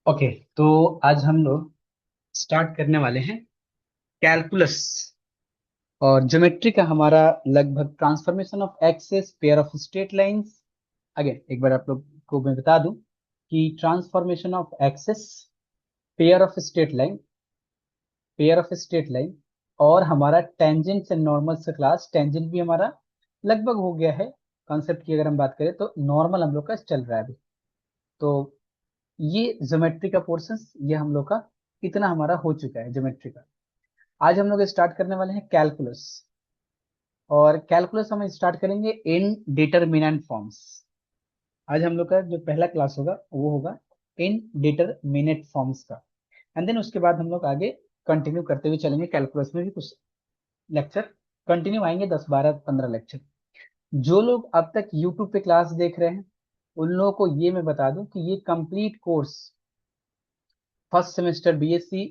Okay. तो आज हम लोग स्टार्ट करने वाले हैं कैलकुलस और ज्योमेट्री का हमारा लगभग transformation of axes pair of straight lines. Again एक बार आप लोग को मैं बता दूं कि transformation of axes pair of straight line और हमारा टेंजेंट्स एंड नॉर्मल्स का क्लास। टेंजेंट भी हमारा लगभग हो गया है। कॉन्सेप्ट की अगर हम बात करें तो नॉर्मल हम लोग का चल रहा है अभी। तो ये ज्योमेट्री का पोर्शन, ये हम लोग का इतना हमारा हो चुका है ज्योमेट्री का। आज हम लोग स्टार्ट करने वाले हैं कैलकुलस। और कैलकुलस हम स्टार्ट करेंगे इन डिटरमिनेंट फॉर्म्स। आज हम लोग का जो पहला क्लास होगा वो होगा इन डिटरमिनेंट फॉर्म्स का। एंड देन उसके बाद हम लोग आगे कंटिन्यू करते हुए चलेंगे। कैलकुलस में भी कुछ लेक्चर कंटिन्यू आएंगे, 10 12 15 लेक्चर। जो लोग अब तक यूट्यूब पे क्लास देख रहे हैं उन लोगों को ये मैं बता दूं कि ये complete course first semester BSc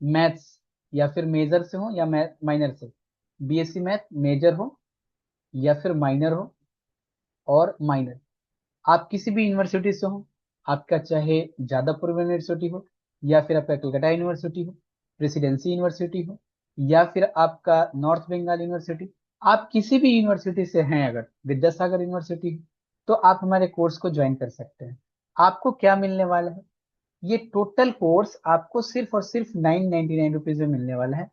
maths या फिर मेजर से हो या माइनर से, बीएससी मैथ मेजर हो या फिर माइनर हो और माइनर, आप किसी भी यूनिवर्सिटी से हो, आपका चाहे जादवपुर यूनिवर्सिटी हो या फिर आपका कलकत्ता यूनिवर्सिटी हो, प्रेसिडेंसी यूनिवर्सिटी हो या फिर आपका नॉर्थ बंगाल यूनिवर्सिटी, आप किसी भी यूनिवर्सिटी से हैं, अगर विद्यासागर यूनिवर्सिटी हो, तो आप हमारे कोर्स को ज्वाइन कर सकते हैं। आपको क्या मिलने वाला है? ये टोटल कोर्स आपको सिर्फ और सिर्फ 999 रुपीज में मिलने वाला है।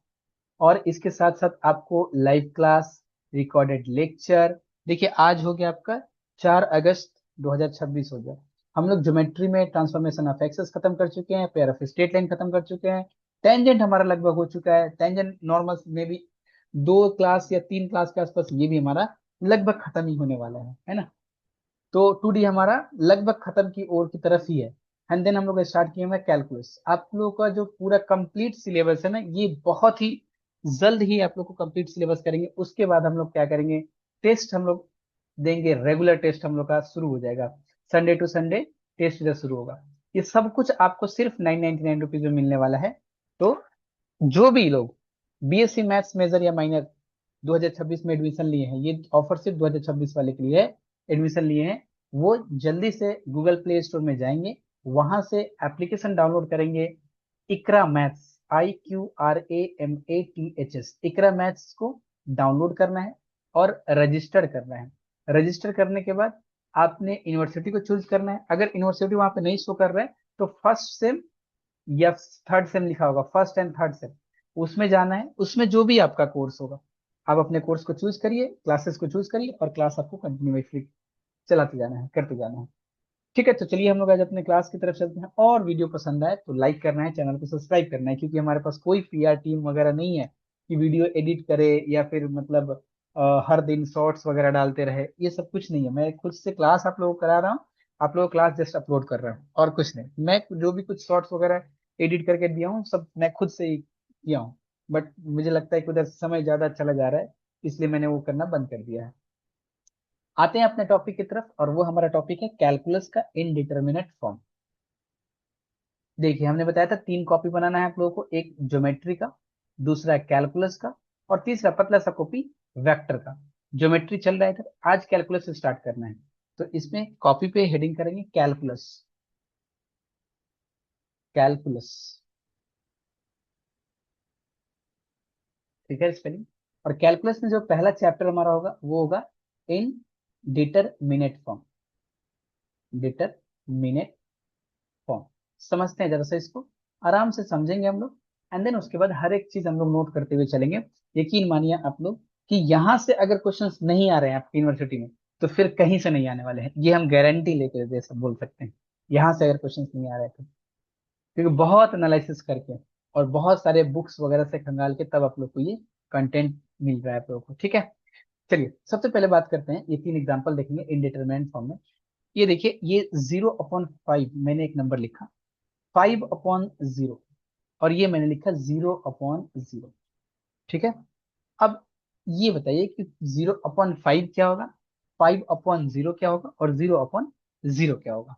और इसके साथ साथ आपको लाइव क्लास, रिकॉर्डेड लेक्चर। देखिए आज हो गया आपका 4 अगस्त 2026 हो गया। हम लोग ज्योमेट्री में ट्रांसफॉर्मेशन ऑफ एक्सेस खत्म कर चुके हैं, पेयर ऑफ स्ट्रेट लाइन खत्म कर चुके हैं, टेंजेंट हमारा लगभग हो चुका है, टेंजेंट नॉर्मल में भी 2 क्लास या 3 क्लास के आसपास ये भी हमारा लगभग खत्म ही होने वाला है ना। तो 2D हमारा लगभग खत्म की ओर की तरफ ही है। एंड देन हम लोग स्टार्ट किए हुए कैलकुलस। आप लोगों का जो पूरा कंप्लीट सिलेबस है ना, ये बहुत ही जल्द ही आप लोग को कंप्लीट सिलेबस करेंगे। उसके बाद हम लोग क्या करेंगे, टेस्ट हम लोग देंगे। रेगुलर टेस्ट हम लोग का शुरू हो जाएगा, संडे टू संडे टेस्ट इधर शुरू होगा। ये सब कुछ आपको सिर्फ 999 रुपीज में मिलने वाला है। तो जो भी लोग बीएससी मैथ्स मेजर या माइनर 2026 में एडमिशन लिए हैं, ये ऑफर सिर्फ 2026 वाले के लिए है, एडमिशन लिए हैं, वो जल्दी से गूगल प्ले स्टोर में जाएंगे, वहां से एप्लीकेशन डाउनलोड करेंगे। इकरा मैथ्स, IQRAMATHS, इकरा मैथ्स को डाउनलोड करना है और रजिस्टर करना है। रजिस्टर करने के बाद आपने यूनिवर्सिटी को चूज करना है। अगर यूनिवर्सिटी वहां पे नहीं शो कर रहा है तो फर्स्ट सेम या थर्ड सेम लिखा होगा, फर्स्ट एंड थर्ड सेम, उसमें जाना है। उसमें जो भी आपका कोर्स होगा, आप अपने कोर्स को चूज करिए, क्लासेस को चूज करिए और क्लास आपको कंटिन्यूसली चलाते जाना है, करते जाना है। ठीक है, तो चलिए हम लोग आज अपने क्लास की तरफ चलते हैं। और वीडियो पसंद आए तो लाइक करना है, चैनल को सब्सक्राइब करना है, क्योंकि हमारे पास कोई पीआर टीम वगैरह नहीं है कि वीडियो एडिट करे या फिर मतलब हर दिन शॉर्ट्स वगैरह डालते रहे। ये सब कुछ नहीं है, मैं खुद से क्लास आप लोगों को करा रहा हूँ, आप लोगों को क्लास जस्ट अपलोड कर रहा हूँ और कुछ नहीं। मैं जो भी कुछ शॉर्ट्स वगैरह एडिट करके दिया हूँ सब मैं खुद से ही किया हूँ। बट मुझे लगता है कि उधर समय ज्यादा चला जा रहा है, इसलिए मैंने वो करना बंद कर दिया है। आते हैं अपने टॉपिक की तरफ, और वो हमारा टॉपिक है कैलकुलस का इनडिटर्मिनेट फॉर्म। देखिए हमने बताया था 3 कॉपी बनाना है आप लोगों को, एक ज्योमेट्री का, दूसरा कैलकुलस का, और तीसरा पतला सा कॉपी वेक्टर का। ज्योमेट्री चल रहा है इधर, आज कैलकुलस से स्टार्ट करना है। तो इसमें कॉपी पे हेडिंग करेंगे कैलकुलस। कैलकुलस, ठीक है स्पेलिंग। और कैलकुलस में जो पहला चैप्टर हमारा होगा वो होगा इन डिटरमिनेट फॉर्म। डिटरमिनेट फॉर्म समझते हैं जरा सा इसको, आराम से समझेंगे हम लोग। एंड देन उसके बाद हर एक चीज हम लोग नोट करते हुए चलेंगे। यकीन मानिए आप लोग कि यहाँ से अगर क्वेश्चंस नहीं आ रहे हैं आपकी यूनिवर्सिटी में तो फिर कहीं से नहीं आने वाले हैं, ये हम गारंटी लेकर दे सब बोल सकते हैं। यहाँ से अगर क्वेश्चंस नहीं आ रहे तो, क्योंकि बहुत एनालिसिस करके और बहुत सारे बुक्स वगैरह से खंगाल के तब आप लोग को ये कंटेंट मिल रहा है आप लोगों को। ठीक है, चलिए सबसे पहले बात करते हैं, ये 3 एग्जाम्पल देखेंगे इंडिटरमिनेट फॉर्म में। ये देखिए, ये 0/5 मैंने एक नंबर लिखा, 5/0, और ये मैंने लिखा 0/0। ठीक है, अब ये बताइए कि 0/5 क्या होगा, 5/0 क्या होगा और 0/0 क्या होगा।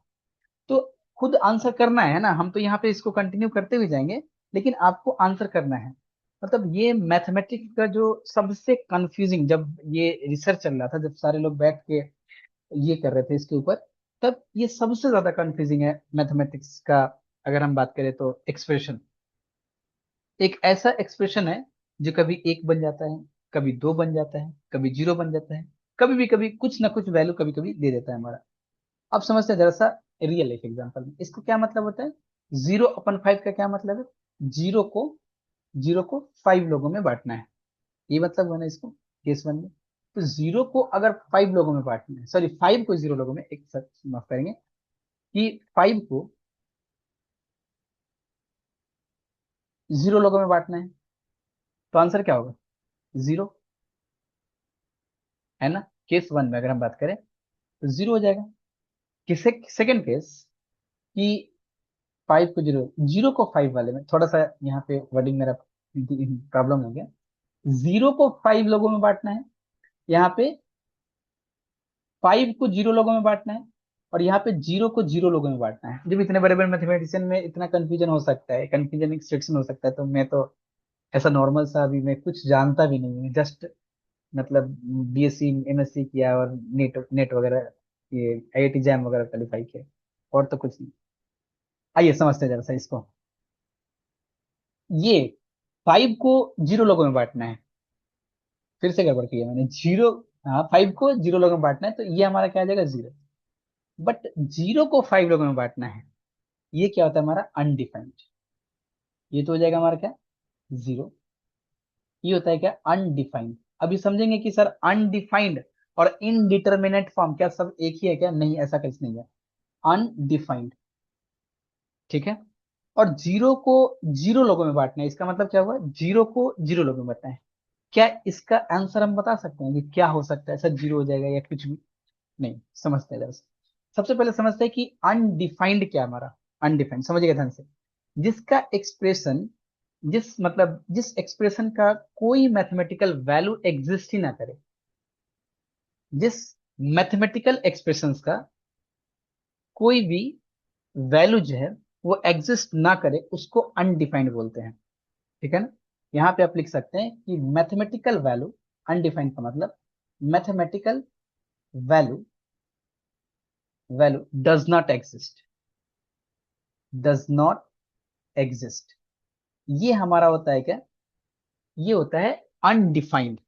तो खुद आंसर करना है ना, हम तो यहाँ पे इसको कंटिन्यू करते हुए जाएंगे, लेकिन आपको आंसर करना है। मतलब ये मैथमेटिक्स का जो सबसे कंफ्यूजिंग, जब ये रिसर्च चल रहा था, जब सारे लोग बैठ के ये कर रहे थे इसके ऊपर, तब ये सबसे ज्यादा कंफ्यूजिंग है मैथमेटिक्स का अगर हम बात करें तो एक्सप्रेशन एक ऐसा एक्सप्रेशन है जो कभी एक बन जाता है, कभी दो बन जाता है, कभी जीरो बन जाता है, कभी कुछ ना कुछ वैल्यू कभी कभी दे देता है हमारा। अब समझते हैं जरा सा रियल लाइफ एग्जांपल में इसको क्या मतलब होता है। 0/5 का क्या मतलब है। जीरो को जीरो को 5 लोगों में बांटना है, ये मतलब हुआ ना इसको केस वन में। तो जीरो को अगर 5 लोगों में बांटना है, सॉरी 5 को 0 लोगों में, एक सर माफ करेंगे, कि 5 को 0 लोगों में बांटना है, तो आंसर क्या होगा। 0, है ना। केस वन में अगर हम बात करें तो 0 हो जाएगा। किसे सेकेंड केस कि 5 को 0, 0 को 5 वाले में थोड़ा सा यहाँ पे वर्डिंग मेरा प्रॉब्लम हो गया। 0 को 5 लोगों में बांटना है, यहाँ पे 5 को 0 लोगों में बांटना है, और यहाँ पे 0 को 0 लोगों में बांटना है। जब इतने बड़े बड़े मैथमेटिशियन में इतना कंफ्यूजन हो सकता है, कंफ्यूजन एक सेक्शन हो सकता है, तो मैं तो ऐसा नॉर्मल सा अभी मैं कुछ जानता भी नहीं हूँ, जस्ट मतलब बीएससी एमएससी किया और नेट नेट वगैरह, ये आईआईटी जैम वगैरह क्वालिफाई किया, और तो कुछ नहीं। आइए समझते हैं जरा सा इसको। ये 5 को 0 लोगों में बांटना है, फिर से गड़बड़ किया मैंने। 0, हाँ 5 को 0 लोगों में बांटना है, तो ये हमारा क्या आ जाएगा 0। बट 0 को 5 लोगों में बांटना है, ये क्या होता है हमारा अनडिफाइंड। ये तो हो जाएगा हमारा क्या 0। ये होता है क्या अनडिफाइंड। अभी समझेंगे कि सर अनडिफाइंड और इनडिटर्मिनेट फॉर्म क्या सब एक ही है क्या, नहीं ऐसा कुछ नहीं है। अनडिफाइंड, ठीक है। और 0 को 0 लोगों में बांटना है, इसका मतलब क्या हुआ, 0 को 0 लोगों में बांटना है। क्या इसका आंसर हम बता सकते हैं कि क्या हो सकता है, सर 0 हो जाएगा या कुछ भी। नहीं, समझते हैं जरा सा। सबसे पहले समझते हैं कि अनडिफाइंड क्या है हमारा। अनडिफाइंड समझिएगा ध्यान से। जिसका एक्सप्रेशन, जिस एक्सप्रेशन का कोई मैथमेटिकल वैल्यू एग्जिस्ट ही ना करे, जिस मैथमेटिकल एक्सप्रेशंस का कोई भी वैल्यू जो है वो एग्जिस्ट ना करे, उसको अनडिफाइंड बोलते हैं। ठीक है ना। यहाँ पे आप लिख सकते हैं कि मैथमेटिकल वैल्यू, अनडिफाइंड का मतलब mathematical value, value does not exist, does not exist. ये हमारा होता है क्या, ये होता है अनडिफाइंड।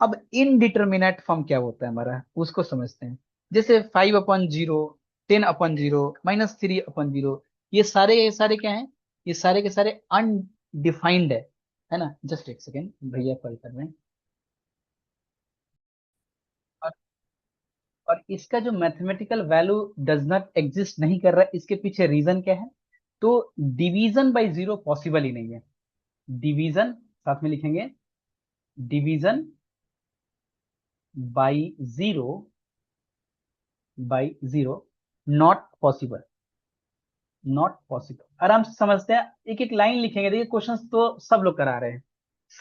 अब इनडिटर्मिनेट फॉर्म क्या होता है हमारा, उसको समझते हैं। जैसे 5/0, 10/0, -3/0, ये सारे क्या हैं, ये सारे के सारे अनडिफाइंड है ना। जस्ट एक सेकेंड, भैया कॉल कर रहे हैं। और, और इसका जो mathematical value does not exist नहीं कर रहा है, इसके पीछे रीजन क्या है। तो डिवीजन बाय जीरो पॉसिबल ही नहीं है। डिवीजन, साथ में लिखेंगे, division by zero, by zero not possible, not possible. आराम से समझते हैं, एक एक लाइन लिखेंगे। देखिए क्वेश्चंस तो सब लोग करा रहे हैं,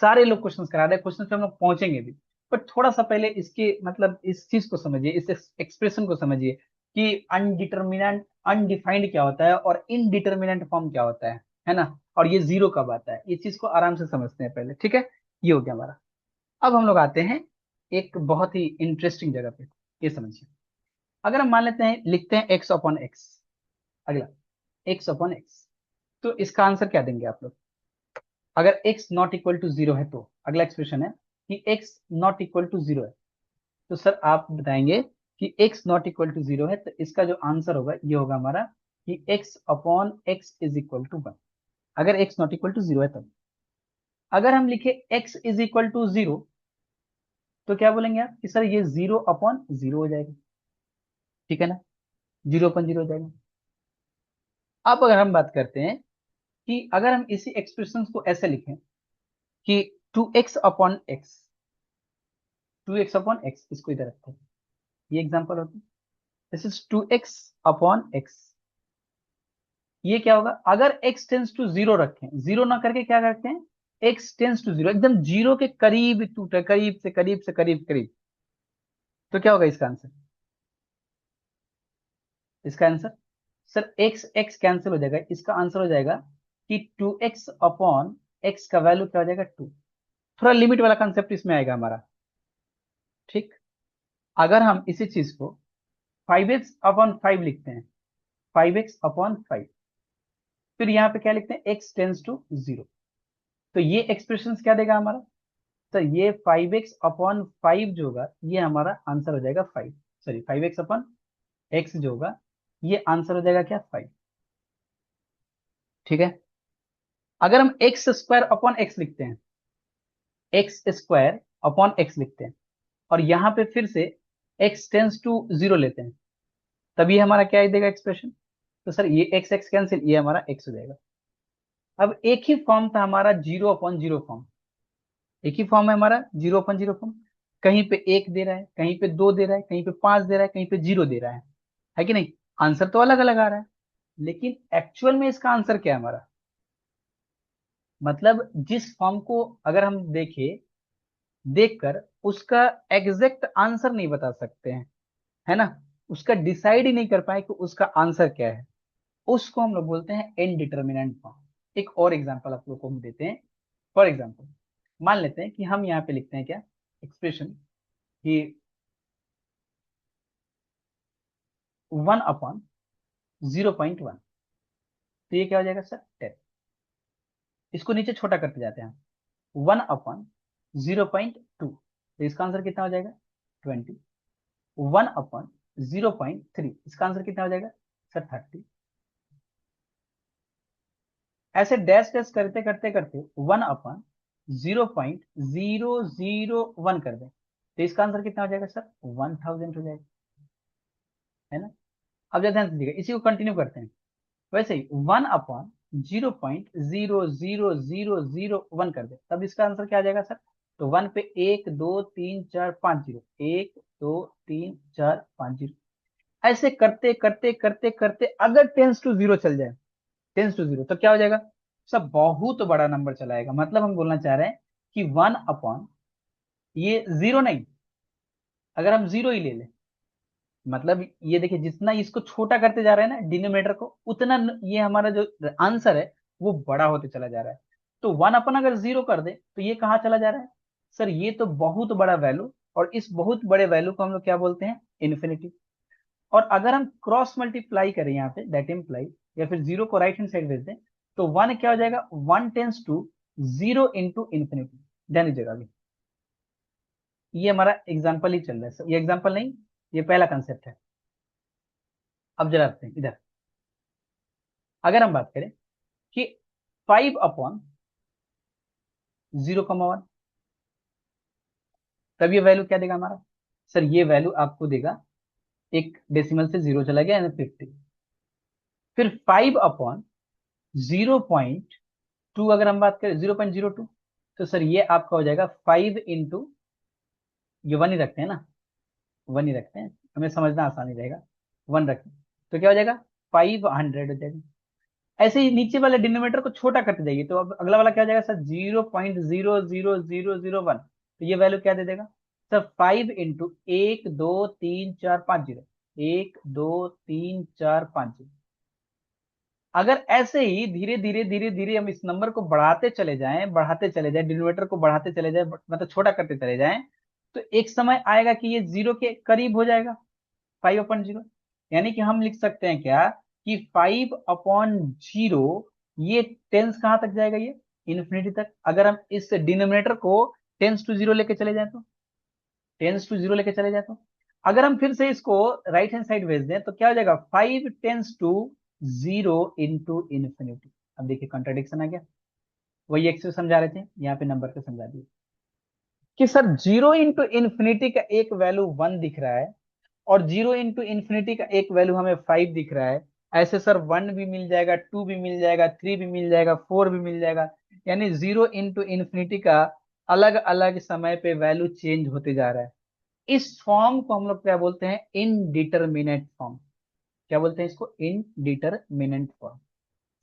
सारे लोग क्वेश्चंस करा रहे हैं, क्वेश्चंस पे हम लोग पहुंचेंगे भी। बट थोड़ा सा पहले इसके मतलब इस चीज को समझिए, इस एक्सप्रेशन को समझिए कि अनडिटर्मिनेंट अनडिफाइंड क्या होता है और इनडिटर्मिनेंट फॉर्म क्या होता है ना। और ये जीरो कब आता है, ये चीज को आराम से समझते हैं पहले, ठीक है। ये हो गया हमारा। अब हम लोग आते हैं एक बहुत ही इंटरेस्टिंग जगह पे। ये समझिए, अगर हम मान लेते हैं, लिखते हैं x/x, अगला x/x, तो इसका आंसर क्या देंगे आप लोग। अगर x not equal to zero है, तो अगला एक्सप्रेशन है कि x not equal to zero है, तो सर आप बताएंगे कि x not equal to zero है, तो इसका जो आंसर होगा ये होगा हमारा कि x/x इज इक्वल टू 1। अगर x not equal to zero है तब। अगर हम लिखे x is equal to zero, तो क्या बोलेंगे आप कि सर ये 0/0 हो जाएगा, ठीक है ना। 0/0 हो जाएगा। अब अगर हम बात करते हैं कि अगर हम इसी एक्सप्रेशन को ऐसे लिखें कि 2x/x, 2x/x, इसको इधर रखते हैं, ये एग्जांपल होता है। This is 2x/x। ये क्या होगा, अगर x टेंस टू जीरो रखें, जीरो ना करके क्या करते हैं, x टेंस टू जीरो, एकदम जीरो के करीब टूटे, करीब से करीब से करीब करीब, तो क्या होगा इसका आंसर। इसका answer sir x x cancel हो जाएगा, इसका आंसर हो जाएगा कि 2x/x का वैल्यू क्या हो जाएगा 2। थोड़ा लिमिट वाला कंसेप्ट इसमें आएगा हमारा, ठीक। अगर हम इसी चीज को 5x/5 लिखते हैं, 5x/5, फिर यहाँ पे क्या लिखते हैं, x टेंस टू 0। तो ये एक्सप्रेशन क्या देगा हमारा, तो ये 5x/5 जो होगा ये हमारा आंसर हो जाएगा 5, सॉरी 5x/x जो होगा ये आंसर हो जाएगा क्या, 5। ठीक है। अगर हम x² x लिखते हैं, x² लिखते हैं और यहाँ पे फिर से x टेंस टू 0 लेते हैं, तब ये हमारा क्या देगा एक्सप्रेशन, तो सर ये x कैंसिल, ये हमारा x हो जाएगा। अब एक ही फॉर्म था हमारा 0/0 फॉर्म, एक ही फॉर्म है हमारा 0/0 फॉर्म। कहीं पे 1 दे रहा है, कहीं पे 2 दे रहा है, कहीं पे 5 दे रहा है, कहीं पे 0 दे रहा है कि नहीं। आंसर तो अलग अलग आ रहा है, लेकिन एक्चुअल में इसका आंसर क्या है हमारा, मतलब जिस फॉर्म को अगर हम देखें, देखकर उसका एग्जैक्ट आंसर नहीं बता सकते हैं, है ना, उसका डिसाइड ही नहीं कर पाए कि उसका आंसर क्या है, उसको हम लोग बोलते हैं इनडिटर्मिनेंट फॉर्म। एक और एग्जांपल आप लोग को हम देते हैं। फॉर एग्जांपल मान लेते हैं कि हम यहाँ पे लिखते हैं क्या एक्सप्रेशन, कि 1/0.1, तो ये क्या हो जाएगा सर, 10। इसको नीचे छोटा करते जाते हैं, 1/0.2, तो इसका आंसर कितना हो जाएगा, 20। 1/0.3, इसका आंसर कितना हो जाएगा सर, 30। ऐसे डैश डैश करते करते करते 1/0.0001 कर दें, तो इसका आंसर कितना हो जाएगा सर, 1000 हो जाएगा, है ना। अब जरा ध्यान से देखिएगा, इसी को कंटिन्यू करते हैं। वैसे ही 1/0.00001 कर दे, तब इसका आंसर क्या आ जाएगा सर, तो 1 पे 1 2 3 4 5 0, 1 2 3 4 5 0। ऐसे करते करते करते करते अगर टेंस टू 0 चल जाए, टेंस टू 0 तो क्या हो जाएगा, सब बहुत बड़ा नंबर चलाएगा। मतलब हम बोलना चाह रहे हैं कि 1 ये 0 नहीं, अगर हम 0 ही ले लें, मतलब ये देखिए जितना इसको छोटा करते जा रहे हैं ना डिनोमिनेटर को, उतना ये हमारा जो आंसर है वो बड़ा होते चला जा रहा है। तो 1 अगर 0 कर दे तो ये कहाँ चला जा रहा है, सर ये तो बहुत बड़ा वैल्यू, और इस बहुत बड़े वैल्यू को हम लोग क्या बोलते हैं, इन्फिनिटी। और अगर हम क्रॉस मल्टीप्लाई करें यहाँ पे, दैट इम्प्लाई, या फिर 0 को राइट हैंड साइड भेज दें, तो 1 क्या हो जाएगा, 1 टेंस टू 0 इंटू इन्फिनिटी। ध्यान दीजिएगा अभी, ये हमारा एग्जाम्पल ही चल रहा है सर, ये एग्जाम्पल नहीं, ये पहला कंसेप्ट है। अब जरा आते हैं इधर, अगर हम बात करें कि 5/0,1, तब ये वैल्यू क्या देगा हमारा, सर ये वैल्यू आपको देगा, एक डेसिमल से 0 चला गया यानी 50। फिर 5/0.2 अगर हम बात करें, 0.02, तो सर ये आपका हो जाएगा 5 इंटू, ये 1 ही रखते हैं ना, 1 ही रखते हैं, हमें समझना आसानी रहेगा, 1 रखते हैं, तो क्या हो जाएगा, 500 हो जाएगा। ऐसे ही नीचे वाले डिनोमिनेटर को छोटा करते जाइए, तो अब अगला वाला क्या हो जाएगा सर, 0.00001, तो ये वैल्यू क्या दे देगा सर, 5 इंटू 1 2 3 4 5 0, 1 2 3 4 5 0। अगर ऐसे ही धीरे धीरे धीरे धीरे हम इस नंबर को बढ़ाते चले जाएं, बढ़ाते चले जाएं, डिनोमिनेटर को बढ़ाते चले जाएं, मतलब छोटा करते चले जाएं, तो एक समय आएगा कि ये 0 के करीब हो जाएगा, 5/0। यानी कि हम लिख सकते हैं क्या, कि 5/0, ये टेंस कहाँ तक जाएगा, ये इन्फिनिटी तक, अगर हम इस डिनोमिनेटर को टेंस टू 0 लेके चले जाए तो, टेंस टू 0 लेके चले जाए तो, अगर हम फिर से इसको राइट हैंड साइड भेज दें तो क्या हो जाएगा, 5 टेंस टू 0 इंटू इन्फिनिटी। अब देखिए कंट्राडिक्शन आ गया, वही एक्स समझा रहे थे, यहाँ पे नंबर पे समझा दिए कि सर 0 इंटू इन्फिनिटी का एक वैल्यू 1 दिख रहा है, और 0 इंटू इन्फिनिटी का एक वैल्यू हमें 5 दिख रहा है। ऐसे सर 1 भी मिल जाएगा, 2 भी मिल जाएगा, 3 भी मिल जाएगा, 4 भी मिल जाएगा, यानी 0 इंटू इन्फिनिटी का अलग अलग समय पे वैल्यू चेंज होते जा रहा है। इस फॉर्म को हम लोग क्या बोलते हैं, इनडिटरमिनेट फॉर्म। क्या बोलते हैं इसको, इनडिटरमिनेट फॉर्म।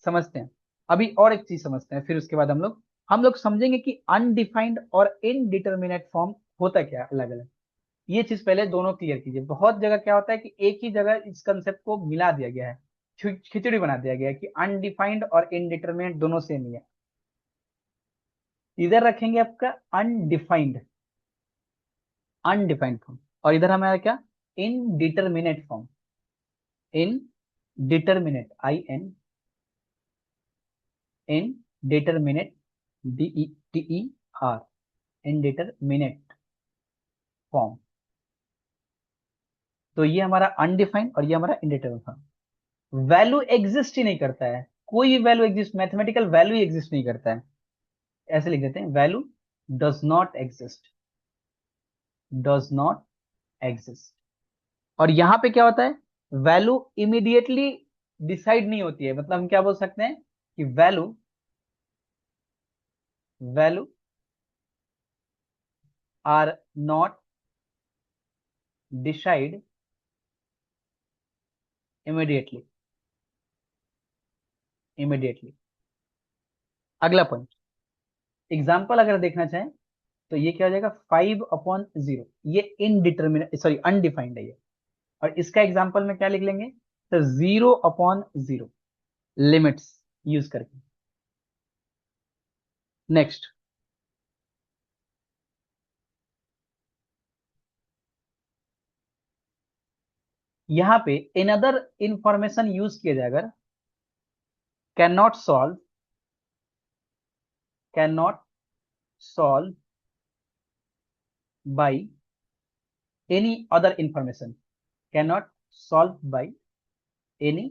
समझते हैं। अभी और एक चीज समझते हैं, फिर उसके बाद हम लोग समझेंगे कि अनडिफाइंड और इनडिटरमिनेट फॉर्म होता क्या है, अलग अलग। ये चीज पहले दोनों क्लियर कीजिए। बहुत जगह क्या होता है कि एक ही जगह इस कंसेप्ट को मिला दिया गया है, खिचड़ी बना दिया गया है कि अनडिफाइंड और इनडिटरमिनेट दोनों सेम ही है। इधर रखेंगे आपका अनडिफाइंड, अनडिफाइंड फॉर्म, और इधर हमारा क्या, indeterminate form, indeterminate, IN indeterminate, DETER, indeterminate form. तो ये हमारा अनडिफाइंड और ये हमारा इंडिटरमिनेट फॉर्म। वैल्यू एग्जिस्ट ही नहीं करता है, कोई भी value exist, mathematical value exist नहीं करता है। ऐसे लिख देते हैं, value does not exist, does not exist. और यहां पे क्या होता है, वैल्यू इमीडिएटली डिसाइड नहीं होती है। मतलब हम क्या बोल सकते हैं कि value value are not decide immediately, immediately. अगला पॉइंट, एग्जाम्पल अगर देखना चाहें तो ये क्या हो जाएगा, 5/0, ये इनडिटर्मिनेट, सॉरी अनडिफाइंड है ये। और इसका एग्जाम्पल में क्या लिख लेंगे, तो 0/0, लिमिट्स यूज करके। नेक्स्ट, यहां पे अनदर इंफॉर्मेशन यूज किया जाए, अगर can not solve, can not solve by any other information, can not solve by any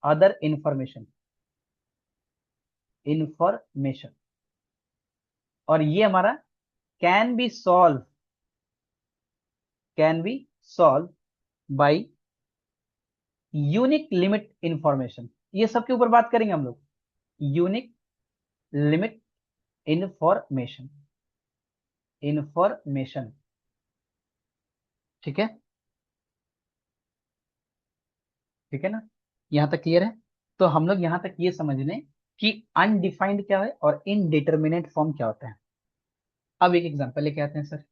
other information, information. और ये हमारा can be solve, can be solve by unique limit information. ये सबके ऊपर बात करेंगे हम लोग, यूनिक लिमिट इंफॉर्मेशन, इंफॉर्मेशन। ठीक है, ठीक है ना, यहां तक क्लियर है। तो हम लोग यहां तक ये समझ लें कि अनडिफाइंड क्या है और इनडिटर्मिनेट फॉर्म क्या होता है। अब एक एग्जांपल लेके आते हैं सर।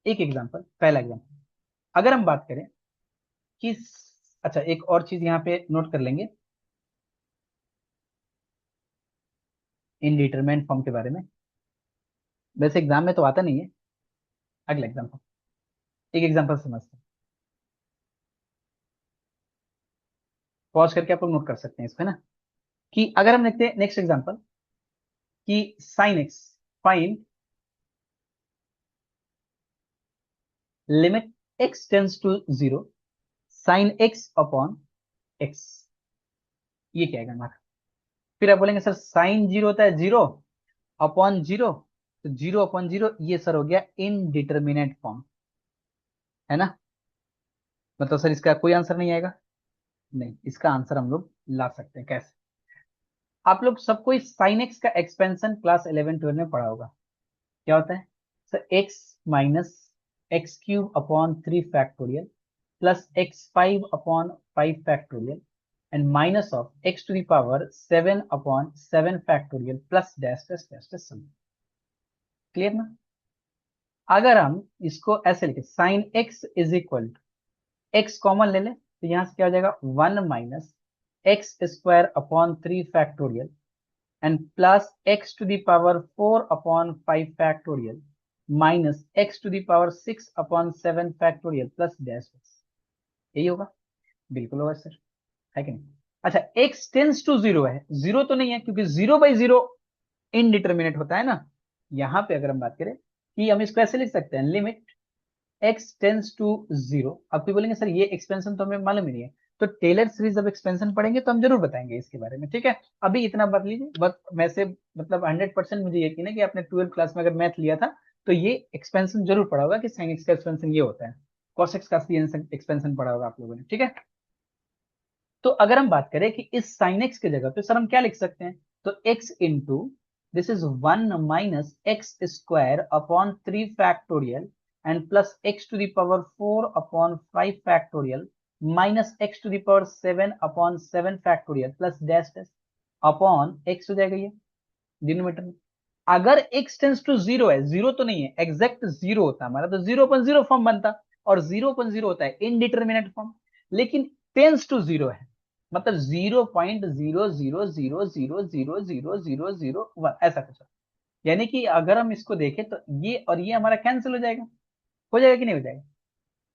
एक एग्जांपल, पहला एग्जांपल, अगर हम बात करें कि, अच्छा एक और चीज यहाँ पे नोट कर लेंगे इनडिटरमिनेट फॉर्म के बारे में, वैसे एग्जाम में तो आता नहीं है। अगला एग्जांपल, एक एग्जांपल समझते हैं, पॉज करके आप लोग नोट कर सकते हैं इसको, है ना। कि अगर हम देखते हैं नेक्स्ट एग्जांपल कि sine x, find limit x tends to 0, sine x upon x, ये क्या है हमारा। फिर आप बोलेंगे सर साइन 0 होता है 0 अपॉन 0, तो 0/0, ये सर हो गया इनडिटर्मिनेट फॉर्म, है ना। मतलब सर इसका कोई आंसर नहीं आएगा, नहीं, इसका आंसर हम लोग ला सकते हैं कैसे। आप लोग सबको इस साइन एक्स का एक्सपेंशन क्लास 11 12 में पढ़ा होगा, क्या होता है sir, x minus x³ upon 3 factorial plus x5/5 factorial and minus of x⁻7/7 factorial plus dash dash dash dash sum. Clear ना। अगर हम इसको ऐसे लिखे, sine x is equal to, x common ले ले तो यहां से क्या हो जाएगा, 1 - x² upon 3 factorial and plus x⁴/5 factorial minus x⁻6/7 factorial plus dash. यही होगा, बिल्कुल होगा सर, है कि नहीं। अच्छा, x टेंस टू 0 है, 0 तो नहीं है क्योंकि 0/0 इनडिटर्मिनेट होता है ना। यहां पे अगर हम बात करें कि हम इसको ऐसे लिख सकते हैं, लिमिट x टेंस टू 0। अब कोई बोलेंगे सर ये एक्सपेंशन तो हमें मालूम ही नहीं है, तो टेलर सीरीज जब एक्सपेंशन पढ़ेंगे तो हम जरूर बताएंगे इसके बारे में, ठीक है। अभी इतना बता लीजिए बस, वैसे मतलब 100% मुझे यकीन है कि आपने 12th क्लास में अगर मैथ लिया था तो ये एक्सपेंशन जरूर पढ़ा होगा कि साइन एक्स का एक्सपेंशन ये होता है, कॉस एक्स का एक्सपेंशन पढ़ा होगा आप लोगों ने, ठीक है। तो अगर हम बात करें कि इस साइन एक्स की जगह पे सर हम क्या लिख सकते हैं, तो x into, this is 1 - x² upon 3 factorial and plus x⁴/5 factorial minus x⁻7/7 plus dash dash upon x हो जाएगा ये डिनोमिनेटर में। अगर x टेंस टू 0 है, 0 तो नहीं है, एग्जैक्ट 0 होता हमारा तो 0/0 फॉर्म बनता, और 0/0 होता है इनडिटर्मिनेट फॉर्म। लेकिन टेंस टू 0 है, मतलब 0.0000000001 ऐसा कुछ, यानी कि अगर हम इसको देखें तो ये और ये हमारा कैंसिल हो जाएगा कि नहीं हो जाएगा।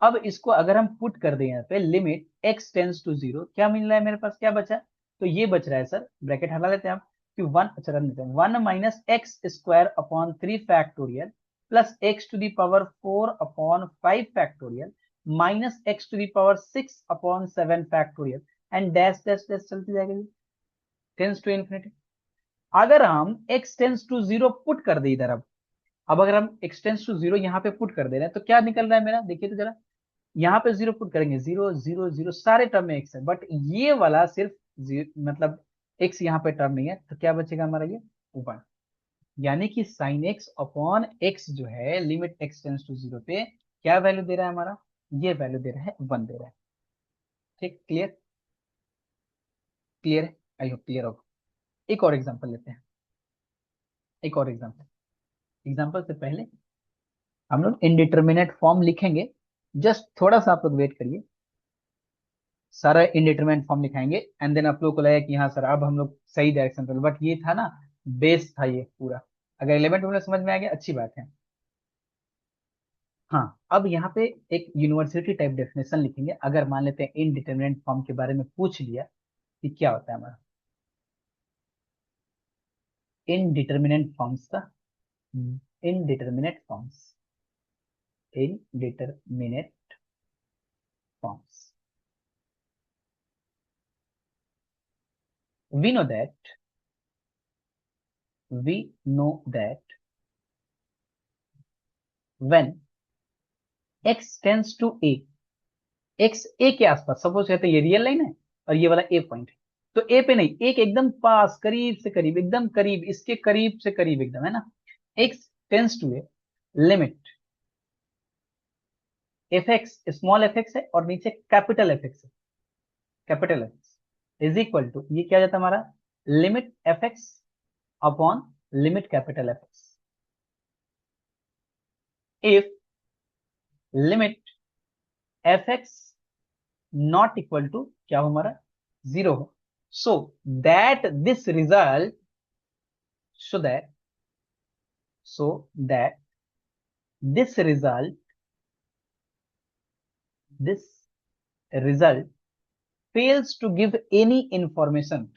अब इसको अगर हम पुट कर दें यहाँ पे, लिमिट x टेंस टू 0, क्या मिल रहा है मेरे पास, क्या बचा, तो ये बच रहा है सर, ब्रैकेट हटा लेते हैं आप, कि 1, अच्छा रन देते हैं, 1 - x² upon 3 factorial plus x⁴/5 factorial minus x⁴ 6/7 factorial and dash dash dash चलती जाएगी, टेंस टू इन्फिनिटी। अगर हम x टेंस टू 0 पुट कर दे इधर, अब अगर हम x टेंस टू 0 यहाँ पे पुट कर दे रहे हैं तो क्या निकल रहा है मेरा, देखिए तो जरा, यहाँ पे 0 पुट करेंगे, 0 0 0 सारे टर्म में x है, बट ये वाला सिर्फ मतलब x यहाँ पे टर्म नहीं है, तो क्या बचेगा हमारा ये 1। यानी कि साइन x अपॉन x जो है लिमिट x टेंस टू 0 पे क्या वैल्यू दे रहा है हमारा, ये वैल्यू दे रहा है 1 दे रहा है। ठीक, क्लियर, क्लियर है, आई होप क्लियर होगा। एक और एग्जांपल लेते हैं, एक और एग्जांपल, एग्जांपल से पहले हम लोग इनडिटर्मिनेट फॉर्म लिखेंगे, जस्ट थोड़ा सा आप लोग वेट करिए, सारा इनडिटरमिनेट फॉर्म लिखाएंगे एंड देन आप लोग को लगेगा कि हाँ सर अब हम लोग सही डायरेक्शन पर, बट ये था ना, बेस था ये पूरा, अगर 11 में समझ में आ गया अच्छी बात है। हाँ, अब यहाँ पे एक यूनिवर्सिटी टाइप डेफिनेशन लिखेंगे, अगर मान लेते हैं इनडिटरमिनेट फॉर्म के बारे में पूछ लिया कि क्या होता है हमारा इनडिटरमिनेट फॉर्म्स का, indeterminate forms, indeterminate forms, we know that we know that when x tends to a, x a के आसपास, सपोज कहते हैं ये रियल लाइन है और ये वाला ए पॉइंट है, तो ए पे नहीं, एक एकदम पास, करीब से करीब, एकदम करीब, इसके करीब से करीब एकदम, है ना, x tends to a limit f x, small f x है और नीचे कैपिटल एफ एक्स है, capital f x is equal to, ये क्या जाता है हमारा, limit f x upon limit capital f x, if limit f x not equal to क्या हो हमारा, 0 हो, so that this result, so that so that this result fails to give any information,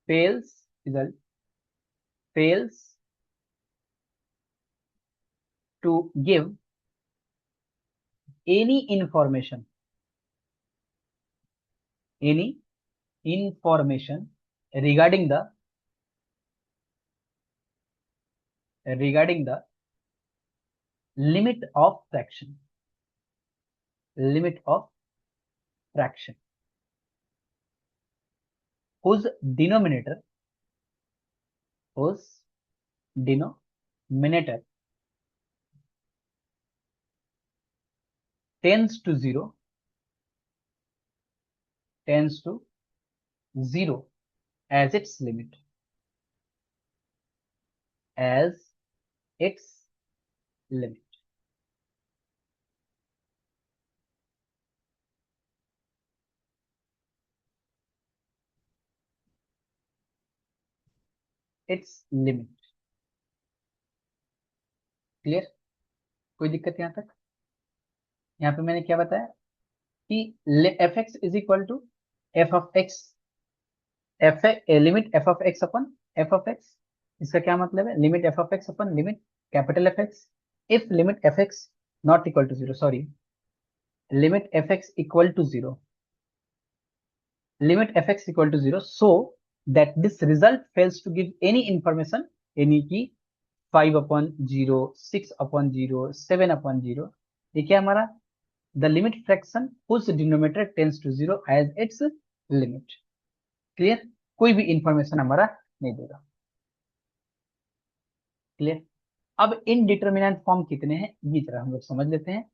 result fails to give any information, any information regarding the limit of fraction, limit of fraction whose denominator tends to 0, as its limit, as its limit, its limit। Clear, कोई दिक्कत यहाँ तक, यहाँ पे मैंने क्या बताया कि f x is equal to f of x, f limit f of x upon f of x, इसका क्या मतलब है, limit f of x upon limit capital f x, if limit f x not equal to 0, sorry, limit f x equal to 0, limit f x equal to 0, so that this result fails to give any information, यानी कि 5/0, 6/0, 7/0, ये क्या हमारा, the limit fraction whose denominator tends to 0 as its limit। Clear, कोई भी information हमारा नहीं देगा। क्लियर, अब इनडिटरमिनेंट फॉर्म कितने हैं ये जरा हम लोग समझ लेते हैं,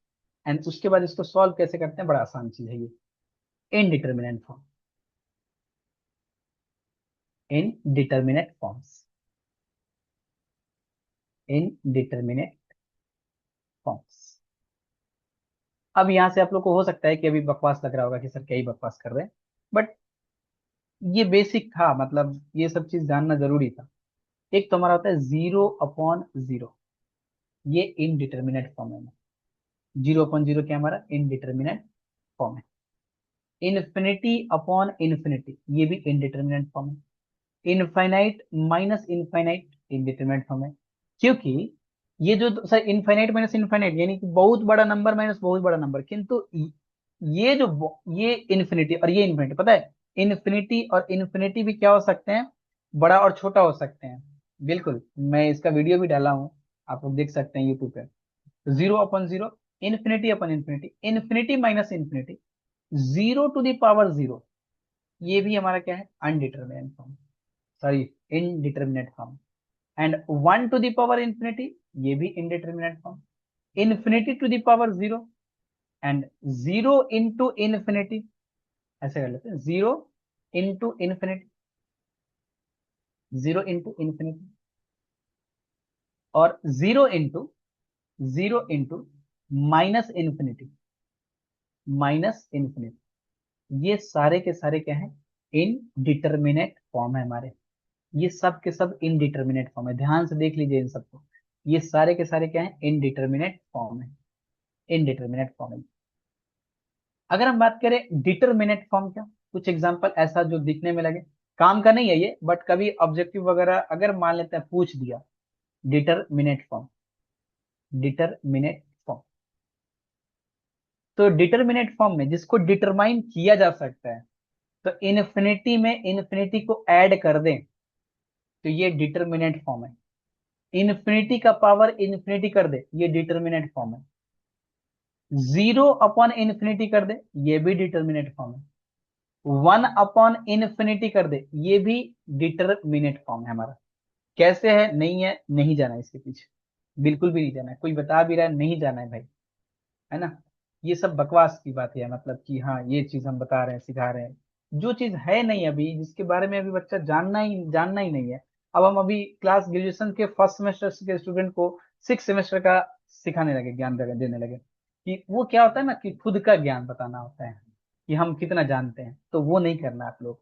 एंड उसके बाद इसको सॉल्व कैसे करते हैं, बड़ा आसान चीज है ये, indeterminant form, indeterminate forms, indeterminate forms. अब यहां से आप लोग को हो सकता है कि अभी बकवास लग रहा होगा कि सर क्या ही बकवास कर रहे हैं, बट ये बेसिक था, मतलब ये सब चीज जानना जरूरी था। एक तो हमारा होता है 0/0, ये इनडिटरमिनेट फॉर्म है, 0/0 क्या हमारा इनडिटरमिनेट फॉर्म है। इन्फिनिटी अपॉन इन्फिनिटी, ये भी इनडिटर्मिनेट फॉर्म है। Infinite minus infinite indeterminate form है, क्योंकि ये जो सर इनफाइनाइट माइनस इनफाइनाइट यानी कि बहुत बड़ा नंबर माइनस बहुत बड़ा नंबर, किंतु ये जो ये इन्फिनिटी और ये इन्फिनिटी, पता है इन्फिनिटी और इन्फिनिटी भी क्या हो सकते हैं, बड़ा और छोटा हो सकते हैं। बिल्कुल, मैं इसका वीडियो भी डाला हूँ, आप लोग देख सकते हैं यूट्यूब पे। Zero upon zero, infinity upon infinity, infinity minus infinity, zero to the power zero, ये भी हमारा क्या है, undeterminate form, sorry indeterminate form. And one to the power infinity, ये भी indeterminate form. Infinity to the power zero and zero into infinity, ऐसे कर लेते हैं, zero into infinity, zero into infinity, और zero into minus infinity, minus infinity, ये सारे के सारे क्या है, इनडिटर्मिनेट फॉर्म है हमारे। ये सब के सब इनडिटर्मिनेट फॉर्म है, ध्यान से देख लीजिए इन सबको, ये सारे के सारे क्या है, इनडिटर्मिनेट फॉर्म है, इनडिटर्मिनेट फॉर्म है। अगर हम बात करें डिटर्मिनेट फॉर्म, क्या कुछ एग्जांपल ऐसा जो दिखने में लगे, काम का नहीं है ये, बट कभी ऑब्जेक्टिव वगैरह अगर मान लेते हैं पूछ दिया, डिटर्मिनेट फॉर्म, डिटर्मिनेट फॉर्म, तो डिटर्मिनेट फॉर्म में जिसको डिटरमाइन किया जा सकता है, तो इन्फिनिटी में इन्फिनिटी को ऐड कर दें तो ये डिटर्मिनेट फॉर्म है। इन्फिनिटी का पावर इन्फिनिटी कर दे, ये डिटर्मिनेट फॉर्म है। जीरो अपॉन इन्फिनिटी कर दे, ये भी डिटर्मिनेट फॉर्म है। वन अपॉन इन्फिनिटी कर दे, ये भी डिटरमिनेट फॉर्म है हमारा। कैसे है, नहीं जाना है इसके पीछे, बिल्कुल भी नहीं जाना है, कोई बता भी रहा है नहीं जाना है भाई, है ना। ये सब बकवास की बात है, मतलब कि हाँ ये चीज हम बता रहे हैं सिखा रहे हैं, जो चीज है नहीं अभी, जिसके बारे में अभी बच्चा जानना ही नहीं है। अब हम अभी क्लास ग्रेजुएशन के फर्स्ट सेमेस्टर के स्टूडेंट को सिक्स सेमेस्टर का सिखाने लगे, ज्ञान देने लगे, कि वो क्या होता है ना, कि खुद का ज्ञान बताना होता है, कि हम कितना जानते हैं, तो वो नहीं करना आप लोग,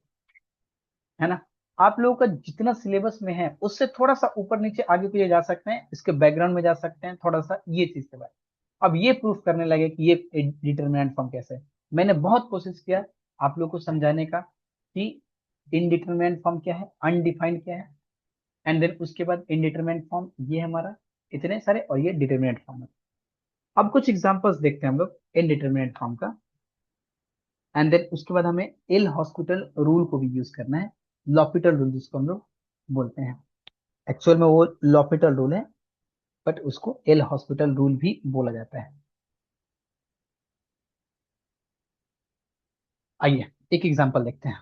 है ना। आप लोगों का जितना सिलेबस में है उससे थोड़ा सा ऊपर नीचे आगे पीछे जा सकते हैं, इसके बैकग्राउंड में जा सकते हैं थोड़ा सा, ये चीज के बारे में अब ये प्रूफ करने लगे कि ये डिटरमिनेंट फॉर्म कैसे है। मैंने बहुत कोशिश किया आप लोग को समझाने का कि इनडिटरमिनेंट फॉर्म क्या है, अनडिफाइंड क्या है, एंड देन उसके बाद इनडिटरमिनेंट फॉर्म ये हमारा, इतने सारे, और ये डिटरमिनेंट फॉर्म है। अब कुछ एग्जांपल्स देखते हैं हम लोग इनडिटरमिनेंट फॉर्म का, एंड देन उसके बाद हमें एल हॉस्पिटल रूल को भी यूज करना है, लॉपिटल रूल जिसको हम लोग बोलते हैं, एक्चुअल में वो लॉपिटल रूल है, बट उसको एल हॉस्पिटल रूल भी बोला जाता है। आइए एक एग्जांपल देखते हैं।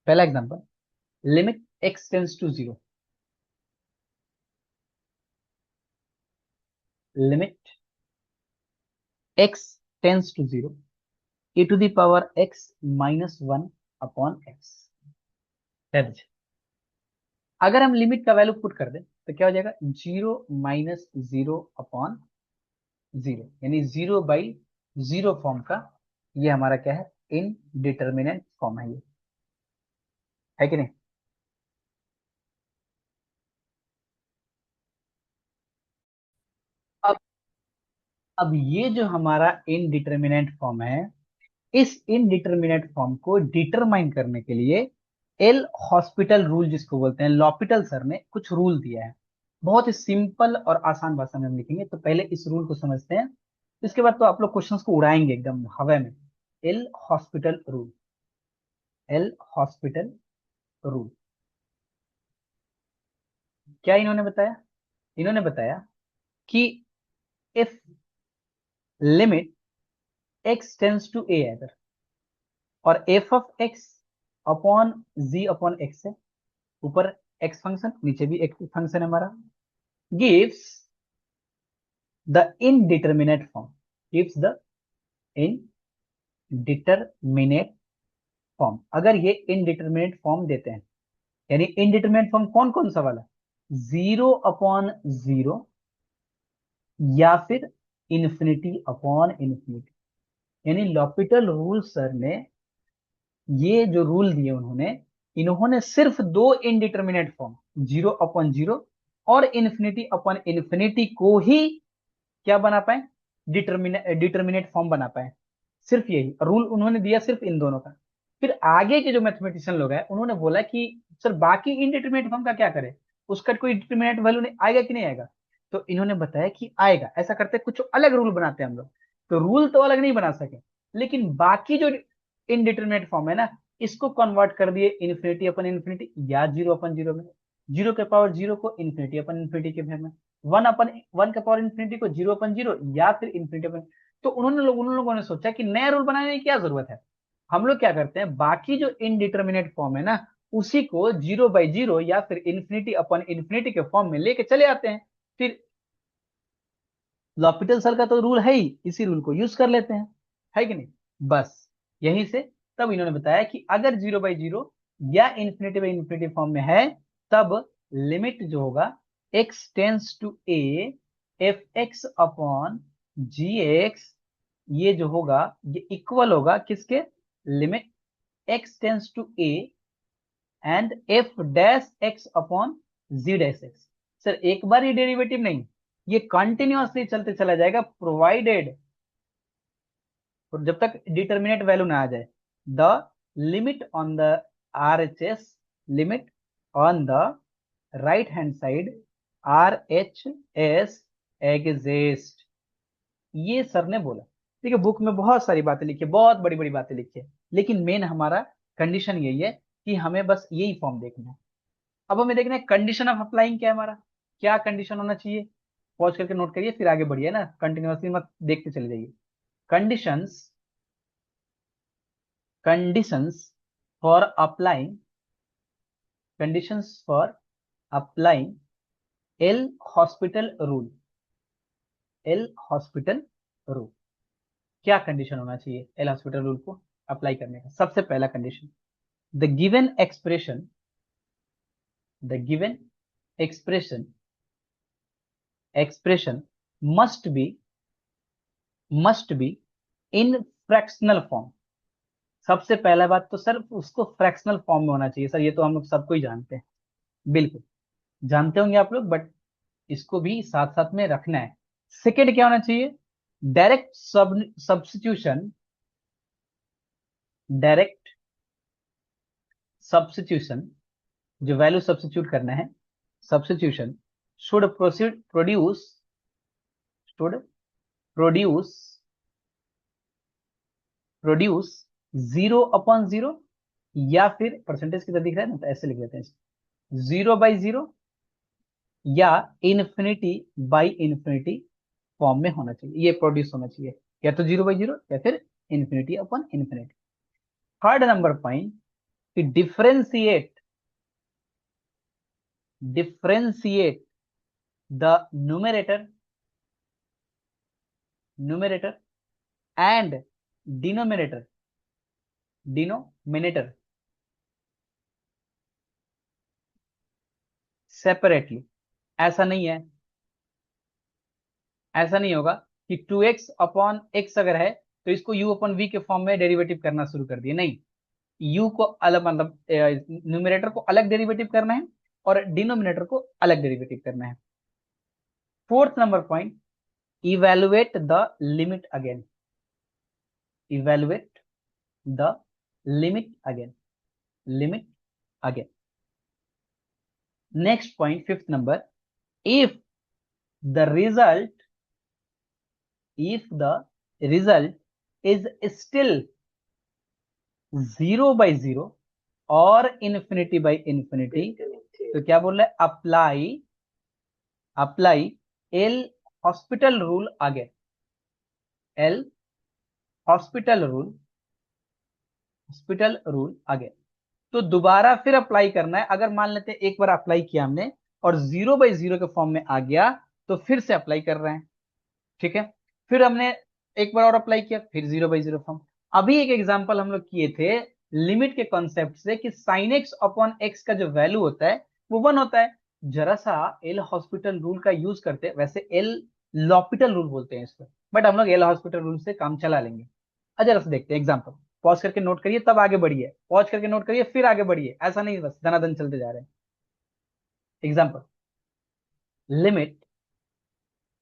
पहला example, limit x tends to zero, limit x tends to zero, a to the power x minus one upon x. अगर हम लिमिट का वैल्यू पुट कर दें तो क्या हो जाएगा, zero minus zero upon zero, यानी जीरो बाई जीरो फॉर्म का ये हमारा क्या है, इनडिटर्मिनेंट फॉर्म है, ये है कि नहीं। अब अब ये जो हमारा इनडिटर्मिनेंट फॉर्म है, इस इनडिटर्मिनेट फॉर्म को डिटरमाइन करने के लिए एल हॉस्पिटल रूल जिसको बोलते हैं, लॉपिटल सर ने कुछ रूल दिया है। बहुत ही सिंपल और आसान भाषा में हम लिखेंगे, तो पहले इस रूल को समझते हैं, इसके बाद तो आप लोग क्वेश्चंस को उड़ाएंगे एकदम हवा में। L hospital rule, L hospital rule, क्या इन्होंने बताया, इन्होंने बताया कि if limit x tends to a, अगर और f of x upon g upon x है, ऊपर एक्स फंक्शन नीचे भी एक्स फंक्शन है हमारा, gives the indeterminate form, gives the indeterminate form, अगर ये इनडिटर्मिनेट फॉर्म देते हैं, यानी इनडिटर्मिनेट फॉर्म कौन कौन सा वाला, जीरो अपॉन जीरो, या फिर इन्फिनिटी अपॉन इन्फिनिटी। यानी लॉपिटल रूल सर ने ये जो रूल दिए उन्होंने, इन्होंने सिर्फ दो indeterminate form, zero upon zero और इन्फिनिटी अपॉन इन्फिनिटी को ही क्या बना पाए, डिटर्मिनेट फॉर्म बना पाए। सिर्फ यही रूल उन्होंने दिया, सिर्फ इन दोनों का। फिर आगे के जो मैथमेटिशियन लोग हैं उन्होंने बोला कि सर बाकी इनडिटरमिनेट फॉर्म का क्या करें, उसका कोई डिटरमिनेट वैल्यू नहीं आएगा कि नहीं आएगा। तो इन्होंने बताया कि आएगा। ऐसा करते हैं, कुछ अलग रूल बनाते हैं हम लोग। तो रूल तो अलग नहीं बना सके, लेकिन बाकी जो इनडिटरमिनेट फॉर्म है ना, इसको कन्वर्ट कर दिए इन्फिनिटी अपन इन्फिनिटी या जीरो अपन जीरो में। जीरो के पावर जीरो को इन्फिनिटी अपन इन्फिनिटी के में, वन अपन वन के पावर इन्फिनिटी को जीरो अपन जीरो या फिर इन्फिनिटी अपन। तो उन लोगों ने सोचा कि नया रूल बनाने की क्या जरूरत है। हम लोग क्या करते हैं, बाकी जो इनडिटरमिनेट फॉर्म है ना, उसी को जीरो बाई जीरो या फिर इन्फिनिटी अपन इन्फिनिटी के फॉर्म में लेके चले आते हैं। फिर लॉपिटल का तो रूल है ही, इसी रूल को यूज कर लेते हैं, है कि नहीं। बस यहीं से तब इन्होंने बताया कि अगर जीरो बाई जीरो या इन्फिनिटी बाई इन्फिनिटी फॉर्म में है, तब लिमिट जो होगा x tends to a f x upon g x, ये जो होगा ये इक्वल होगा किसके, limit x tends to a and f dash x upon g dash x. Sir एक बार ही डेरिवेटिव नहीं, ये कंटिन्यूअसली चलते चला जाएगा, प्रोवाइडेड, और जब तक डिटर्मिनेट वैल्यू ना आ जाए। The limit on the R H S, limit on the right hand side R H S exist, ये सर ने बोला। ठीक है, बुक में बहुत सारी बातें लिखी है, बहुत बड़ी बड़ी बातें लिखी है, लेकिन मेन हमारा कंडीशन यही है कि हमें बस यही फॉर्म देखना है। अब हमें देखना है कंडीशन ऑफ अप्लाइंग क्या है हमारा, क्या कंडीशन होना चाहिए। पॉज करके नोट करिए, फिर आगे बढ़िए ना, कंटिन्यूअसली मत देखते चले जाइए। Conditions, conditions for applying, conditions for applying L hospital rule, L hospital rule. क्या कंडीशन होना चाहिए एल हॉस्पिटल रूल को अप्लाई करने का। सबसे पहला condition, the given expression, the given expression, expression must be in fractional form. सबसे पहला बात तो सर उसको फ्रैक्शनल फॉर्म में होना चाहिए। सर ये तो हम लोग सबको ही जानते हैं, बिल्कुल जानते होंगे आप लोग, बट इसको भी साथ साथ में रखना है। सेकेंड क्या होना चाहिए, डायरेक्ट सब्स्टिट्यूशन, डायरेक्ट सब्स्टिट्यूशन, जो वैल्यू सब्स्टिट्यूट करना है, substitution should proceed produce, should produce, produce zero upon zero, या फिर परसेंटेज की तरह दिख रहा है ना, तो ऐसे लिख देते हैं, जीरो बाई जीरो या इन्फिनिटी बाई इन्फिनिटी फॉर्म में होना चाहिए, ये प्रोड्यूस होना चाहिए, या तो जीरो बाई जीरो या फिर infinity upon infinity. Third number point कि differentiate, differentiate the numerator, numerator and denominator, denominator separately. ऐसा नहीं है, ऐसा नहीं होगा कि टू एक्स अपॉन एक्स अगर है तो इसको यू अपॉन वी के फॉर्म में डेरिवेटिव करना शुरू कर दिए, नहीं। यू को अलग, मतलब न्यूमरेटर को अलग डेरिवेटिव करना है और डिनोमिनेटर को अलग डेरिवेटिव करना है। Fourth number point, evaluate the limit again, evaluate the limit again, limit again. Next point fifth number, if the result, if the result is still zero by zero और infinity by infinity, तो क्या बोल रहे हैं, apply, apply L hospital rule again, L hospital rule, hospital rule again. तो दोबारा फिर apply करना है। अगर मान लेते हैं एक बार अप्लाई किया हमने और जीरो बाई जीरो के फॉर्म में आ गया, तो फिर से अप्लाई कर रहे हैं, ठीक है। फिर हमने एक बार और अप्लाई किया, फिर जीरो बाई जीरो फॉर्म। अभी एक एग्जांपल हम लोग किए थे लिमिट के कॉन्सेप्ट से कि साइन एक्स अपॉन एक्स का जो वैल्यू होता है वो वन होता है। जरा सा एल हॉस्पिटल रूल का यूज करते हैं, वैसे एल लॉपिटल रूल बोलते हैं इसको, बट हम लोग एल हॉस्पिटल रूल से काम चला लेंगे। जरा सा देखते हैं एग्जाम्पल, पॉज करके नोट करिए तब आगे बढ़िए, पॉज करके नोट करिए फिर आगे बढ़िए, ऐसा नहीं बस धनाधन चलते जा रहे हैं। Example, limit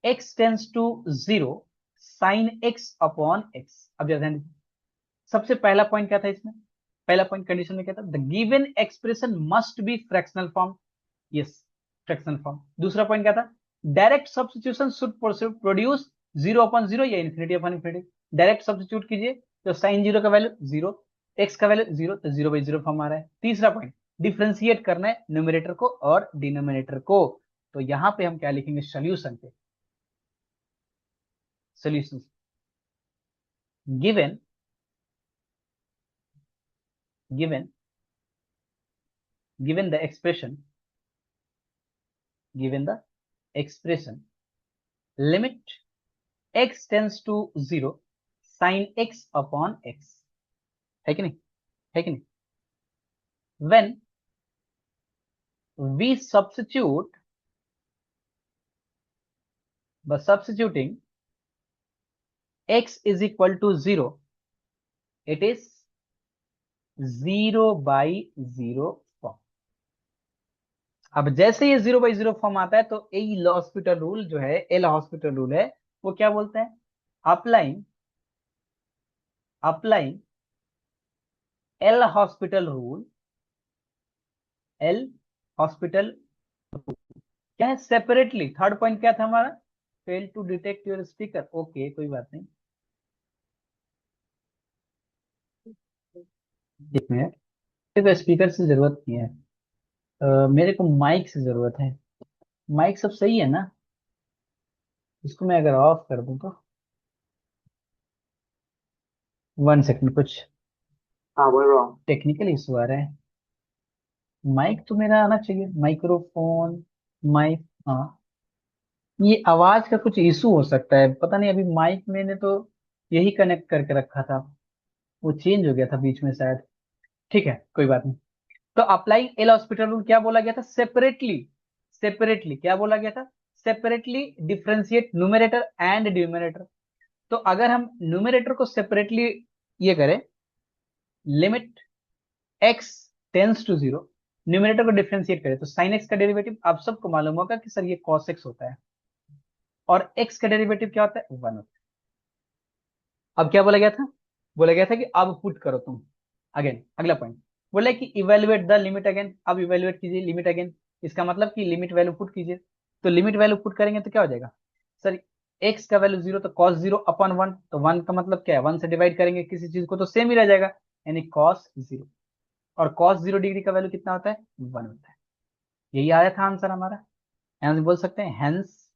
x tends to zero sine x upon x. अब जरा ध्यान दीजिए, सबसे पहला पॉइंट क्या था इसमें, पहला पॉइंट कंडीशन में क्या था, the given expression must be fractional form, yes fractional form. दूसरा पॉइंट क्या था, डायरेक्ट सब्स्टिट्यूशन शुड प्रोड्यूस 0/0 या इन्फिनिटी। डायरेक्ट सब्स्टिट्यूट कीजिए तो साइन जीरो का वैल्यू जीरो, एक्स का वैल्यू जीरो, तो 0/0 फॉर्म आ रहा है। तीसरा पॉइंट, डिफ्रेंशिएट करना है न्यूमरेटर को और डिनोमिनेटर को, तो यहां पे हम क्या लिखेंगे, सोल्यूशन पे, solution, given given given the expression given the expression limit x tends to 0 sin x upon x, है कि नहीं, है कि नहीं, when we substitute by substituting x is equal to 0, it is 0/0 form. अब जैसे ये 0/0 फॉर्म आता है तो एल हॉस्पिटल रूल जो है, एल हॉस्पिटल रूल है, वो क्या बोलते हैं, applying applying L hospital rule, L hospital क्या है, सेपरेटली। थर्ड पॉइंट क्या था हमारा, fail to detect your speaker, okay कोई बात नहीं, एक मिनट, सिर्फ स्पीकर से जरूरत नहीं है, मेरे को माइक से जरूरत है। माइक सब सही है ना, इसको मैं अगर ऑफ कर दूं तो, 1 सेकंड, कुछ टेक्निकल इशू आ रहा है। माइक तो मेरा आना चाहिए, माइक्रोफोन, माइक, हाँ, ये आवाज का कुछ इशू हो सकता है, पता नहीं, अभी माइक मैंने तो यही कनेक्ट करके रखा था, वो चेंज हो गया था बीच में शायद। ठीक है कोई बात नहीं। तो अप्लाइंग एल हॉस्पिटल रूल क्या बोला गया था, सेपरेटली, सेपरेटली क्या बोला गया था, separately differentiate numerator and denominator. तो अगर हम न्यूमरेटर को सेपरेटली ये करें, limit x tends to 0, numerator को डिफरेंशिएट करें, तो साइन एक्स का डेरिवेटिव आप सबको मालूम होगा कि सर ये कॉस एक्स होता है, और एक्स का डेरिवेटिव क्या होता है, 1 होता है। अब क्या बोला गया था, बोला गया था कि अब पुट करो तुम, अगेन अगला पॉइंट, बोले कि इवेलुएट द लिमिट अगेन, अब इवेलुएट कीजिए लिमिट अगेन, इसका मतलब कि लिमिट वैल्यू पुट कीजिए। तो लिमिट वैल्यू पुट करेंगे तो क्या हो जाएगा, सर एक्स का वैल्यू 0, तो कॉस 0/1, तो 1 का मतलब क्या है, 1 से डिवाइड करेंगे किसी चीज को तो सेम ही रह जाएगा, यानी कॉस 0, और कॉस 0 डिग्री का वैल्यू कितना होता है, 1 होता है। यही आया था आंसर हमारा, हेंस बोल सकते हैं, hence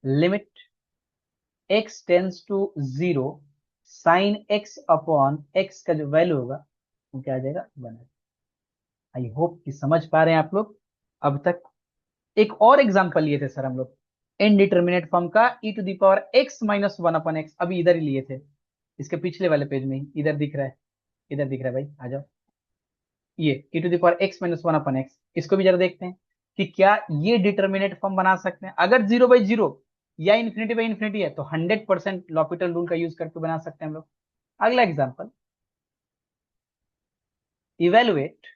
limit x tends to 0 sine x upon x का जो वैल्यू होगा वो क्या आ जाएगा, 1। आई होप कि समझ पा रहे हैं आप लोग अब तक। एक और एग्जांपल लिए थे सर हम लोग, इनडिटर्मिनेट फॉर्म का, e⁻x-1/x, अभी इधर ही लिए थे, इसके पिछले वाले पेज में ही, इधर दिख रहा है, इधर दिख रहा है भाई, आ जाओ। ये e⁻x-1/x, इसको भी जरा देखते हैं कि क्या ये डिटर्मिनेट फॉर्म बना सकते हैं। अगर 0/0 या इन्फिनिटी है तो 100% लॉपिटल रूल का यूज करके बना सकते हैं हम लोग। अगला example, evaluate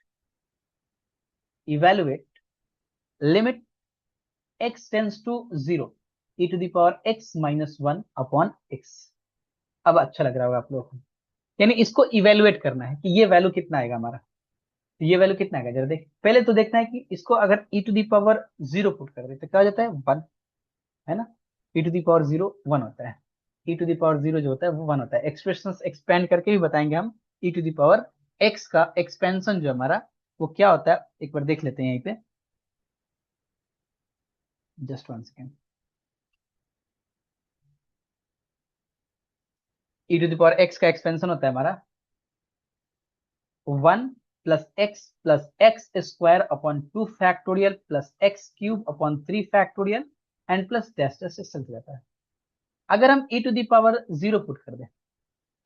evaluate limit x tends to 0 e⁻x-1/x। अब अच्छा लग रहा होगा आप लोगों को, यानी इसको इवेलुएट करना है कि ये वैल्यू कितना आएगा हमारा, तो ये वैल्यू कितना आएगा जरा देख, पहले तो देखना है कि इसको अगर e⁻0 पुट कर दे तो क्या हो जाता है, 1, है ना, e⁻0 1 होता है, e⁻0 जो होता है वो 1 होता है। एक्सप्रेशन एक्सपेंड करके भी बताएंगे हम, e⁻x का एक्सपेंशन जो हमारा वो क्या होता है, एक बार देख लेते हैं यहीं पे, जस्ट 1 सेकेंड। e⁻x का एक्सपेंशन होता है हमारा 1 + x + x² upon 2 factorial plus x³ upon 3 factorial and plus dash dash से चलता जाता है। अगर हम e⁻0 पुट कर दें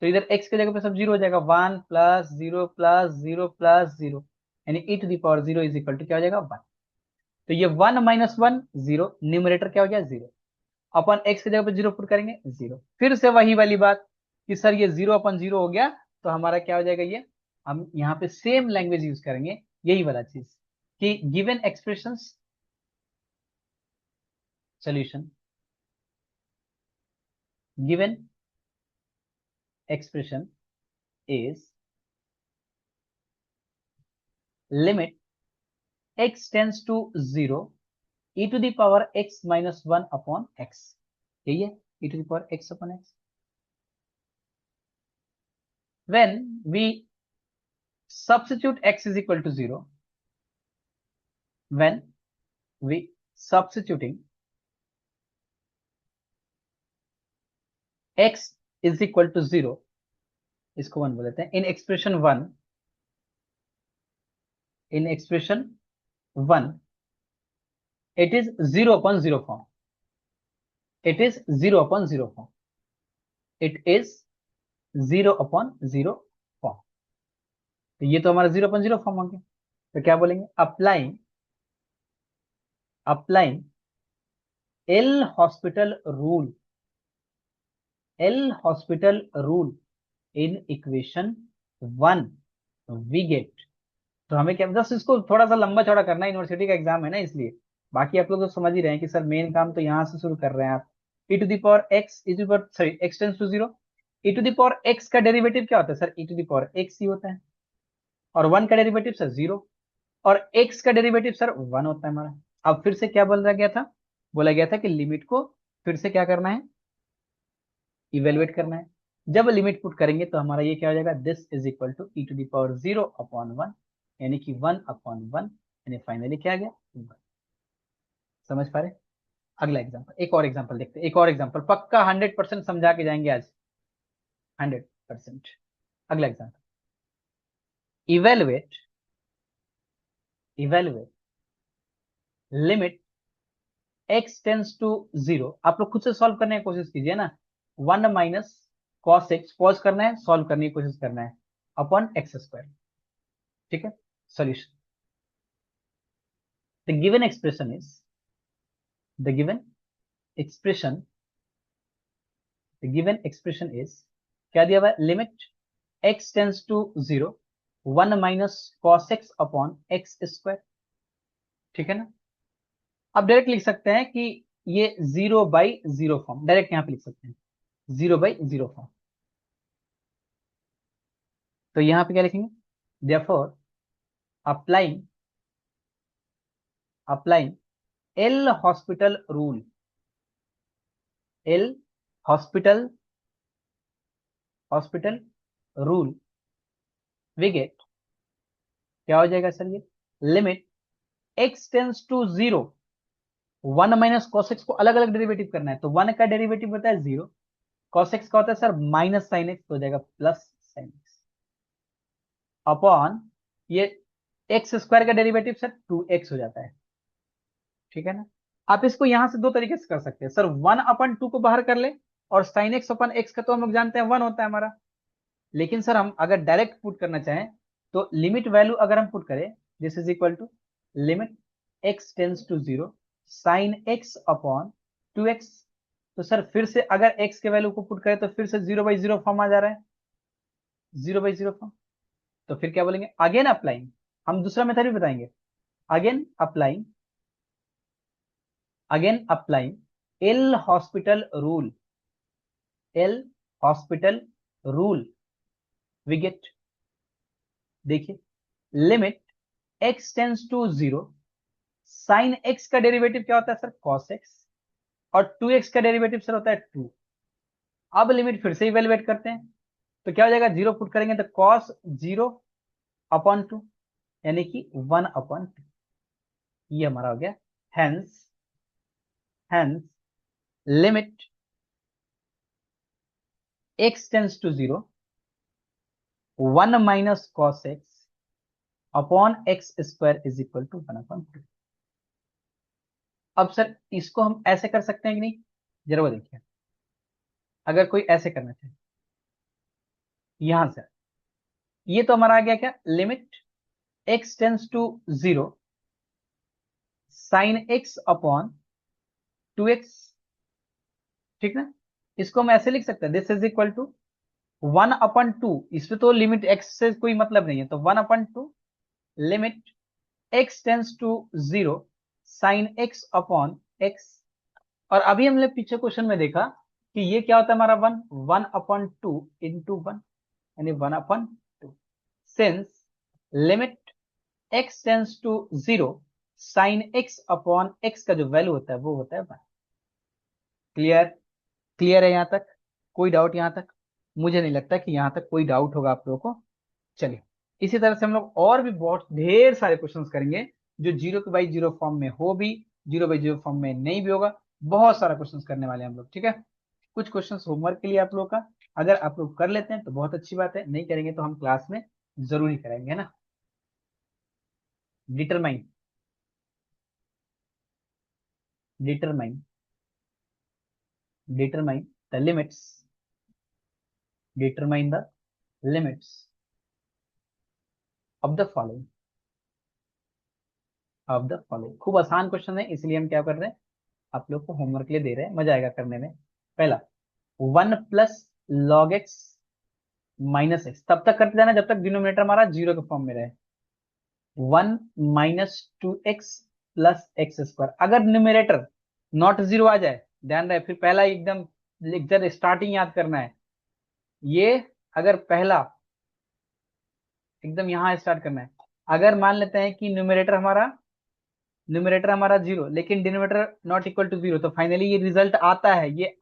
तो इधर x की जगह पे सब 0 हो जाएगा, 1 + 0 + 0 + 0, यानी e⁻0 इज इक्वल टू क्या हो जाएगा, 1। तो ये 1 - 1 0, न्यूमरेटर क्या हो गया, 0, अपन x की जगह पे 0 पुट करेंगे, 0, फिर से वही वाली बात कि सर ये 0/0 हो गया, तो हमारा क्या हो जाएगा, ये हम यहाँ पे सेम लैंग्वेज यूज करेंगे, यही वाला चीज कि given expressions solution, given expression is limit x tends to 0 e to the power x minus 1 upon x, यही है e to the power x upon x. When we substitute x is equal to 0, when we substituting x is equal to 0, इसको 1 बोल देते हैं, in expression 1, it is 0 upon 0 form. It is 0 upon 0 form. It is 0 upon 0 form. तो ये तो हमारा 0 upon 0 form हो गया. तो क्या बोलेंगे? Applying L hospital rule in equation 1 we get. तो हमें क्या, बस इसको थोड़ा सा लंबा चौड़ा करना है, यूनिवर्सिटी का एग्जाम है ना इसलिए. बाकी आप लोग तो समझ ही रहे हैं कि सर मेन काम तो यहां से शुरू कर रहे हैं आप. e to the power x e to the power sorry x tends to 0, e to the power x का डेरिवेटिव क्या होता है sir? e to the power x ही होता है. और 1 का डेरिवेटिव सर 0, और x का डेरिवेटिव सर 1 होता है हमारा. अब फिर से क्या बोला गया था? बोला गया था कि लिमिट को फिर से क्या करना है? इवेलुएट करना है. जब लिमिट पुट करेंगे तो हमारा ये क्या हो जाएगा? This is equal to e to the power 0 upon 1, यानी कि 1 अपॉन 1, यानी फाइनली क्या आ गया? 1. समझ पा रहे? अगला एग्जांपल, एक और एग्जांपल देखते हैं. एक और एग्जांपल पक्का 100% समझा के जाएंगे आज, 100%. अगला example, evaluate limit x tends to 0. आप लोग खुद से सॉल्व करने की कोशिश कीजिए ना. 1 माइनस कॉस एक्स, पॉज करना है, सॉल्व करने की कोशिश करना है, अपॉन एक्स स्क्वायर. ठीक है, solution. The given expression is क्या दिया हुआ है? Limit x tends to 0 1 minus cos x upon x square. ठीक है ना. अब डायरेक्ट लिख सकते हैं कि ये 0/0 फॉर्म, डायरेक्ट यहां पे लिख सकते हैं 0/0 फॉर्म. तो यहां पे क्या लिखेंगे? Therefore applying L hospital rule we get, क्या हो जाएगा सर? ये limit x tends to 0 1 minus cos x को अलग अलग डेरिवेटिव करना है. तो 1 का डेरिवेटिव होता है 0, कॉस एक्स का होता है सर माइनस साइन एक्स, हो जाएगा प्लस साइन एक्स, अपॉन ये एक्स स्क्वायर का डेरिवेटिव सर 2x हो जाता है. ठीक है ना. आप इसको यहां से दो तरीके से कर सकते हैं सर. 1/2 को बाहर कर ले, और साइन एक्स अपॉन एक्स का तो हम लोग जानते हैं 1 होता है हमारा. लेकिन सर हम अगर डायरेक्ट पुट करना चाहें तो लिमिट वैल्यू अगर हम पुट करें, this is equal to limit x tends to 0 sine x upon 2x. तो सर फिर से अगर x के वैल्यू को पुट करें तो फिर से 0/0 फॉर्म आ जा रहा है, 0/0 फॉर्म. तो फिर क्या बोलेंगे? अगेन अप्लाइंग, हम दूसरा मेथड भी बताएंगे. Again applying L hospital rule we get. देखिए, limit x tends to 0 sine x का डेरिवेटिव क्या होता है सर? cos x, और 2x का डेरिवेटिव सर होता है 2. अब लिमिट फिर से इवेलुएट करते हैं, तो क्या हो जाएगा? 0 पुट करेंगे तो cos 0 अपॉन 2, यानी कि 1/2. ये हमारा हो गया. Hence limit x tends to 0 1 minus cos x upon x square is equal to 1/2. अब सर इसको हम ऐसे कर सकते हैं कि नहीं? जरूर देखिए, अगर कोई ऐसे करना चाहे, यहां से ये तो हमारा आ गया क्या? Limit x tends to 0 sine x upon 2x. ठीक ना. इसको हम ऐसे लिख सकते हैं, दिस इज इक्वल टू 1/2. इसमें तो लिमिट x से कोई मतलब नहीं है, तो 1/2 limit x tends to 0 sine x upon x. और अभी हमने पीछे क्वेश्चन में देखा कि ये क्या होता है हमारा 1, 1/2 इंटू 1, यानी 1/2। Since limit x tends to 0, sine x upon x का जो वैल्यू होता है वो होता है 1। क्लियर? क्लियर है यहाँ तक? कोई डाउट यहाँ तक? मुझे नहीं लगता कि यहाँ तक कोई डाउट होगा आप लोगों को। चलिए, इसी तरह से हम लोग और भी बहुत ढेर सारे क्वेश्चंस करेंगे, जो 0 बाई 0 फॉर्म में हो भी, 0 बाई 0 फॉर्म में नहीं भी होगा। बहुत सारा क्वेश्चंस करने वाले हैं हम लोग, ठीक है। कुछ क्वेश्चंस होमवर्क के लिए आप लोग का, अगर आप लोग कर लेते हैं तो बहुत अच्छी बात है, नहीं करेंगे तो हम क्लास में जरूर ही कराएंगे, है ना। Determine, determine, determine the limits, determine the limits of the following, of the following. खूब आसान क्वेश्चन है, इसलिए हम क्या कर रहे हैं, आप लोग को होमवर्क के लिए दे रहे हैं, मजा आएगा करने में। पहला, 1 + log x माइनस एक्स, तब तक करते जाना जब तक डिनोमिनेटर हमारा 0 के फॉर्म में रहे। 1 - 2x + x², अगर न्यूमिनेटर नॉट 0 आ जाए, ध्यान रहे, फिर पहला एकदम लेक्चर स्टार्टिंग याद करना है। ये अगर पहला एकदम यहां स्टार्ट करना है, अगर मान लेते हैं कि न्यूमिनेटर हमारा 0 लेकिन डिनोमिनेटर नॉट इक्वल टू 0, तो फाइनली ये रिजल्ट आता है, ये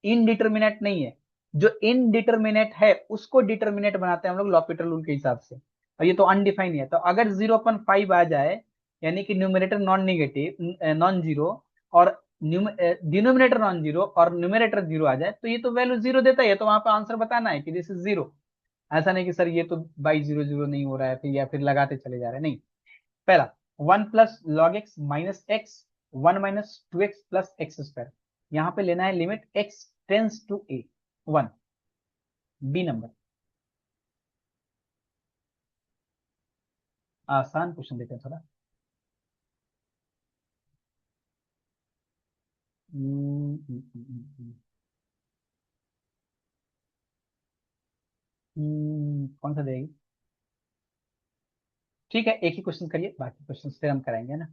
इनडिटर्मिनेट नहीं है। जो इनडिटर्मिनेट है उसको डिटर्मिनेट बनाते हैं हम लोग लॉपिटल रूल के हिसाब से, और ये तो अनडिफाइन है। तो अगर 0/5 आ जाए, यानी कि numerator non negative, non zero, और डिनोमिनेटर नॉन जीरो और न्यूमिनेटर 0 आ जाए, तो ये तो वैल्यू 0 देता है, तो वहां पर आंसर बताना है कि दिस इज 0। ऐसा नहीं कि सर ये तो बाई 0 0 नहीं हो रहा है, फिर या फिर लगाते चले जा रहे हैं, नहीं। पहला, 1 + log x - x, 1 - 2x + x², यहां पे लेना है limit x tends to a, 1। B number, आसान क्वेश्चन देते हैं थोड़ा। हम्म, हम्म, हम्म, हम्म, कौन सा देगी? ठीक है, एक ही क्वेश्चन करिए, बाकी क्वेश्चन फिर हम कराएंगे ना।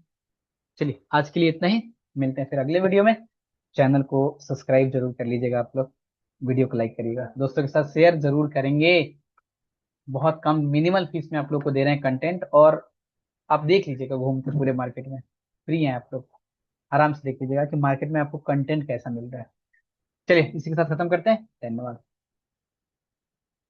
चलिए, आज के लिए इतना ही, मिलते हैं फिर अगले वीडियो में। चैनल को सब्सक्राइब जरूर कर लीजिएगा आप लोग, वीडियो को लाइक करिएगा, दोस्तों के साथ शेयर जरूर करेंगे। बहुत कम मिनिमल फीस में आप लोग को दे रहे हैं कंटेंट, और आप देख लीजिएगा घूम के पूरे मार्केट में, फ्री है आप लोग, आराम से देख लीजिएगा कि मार्केट में आपको कंटेंट कैसा मिल रहा है। चलिए, इसी के साथ खत्म करते हैं, धन्यवाद।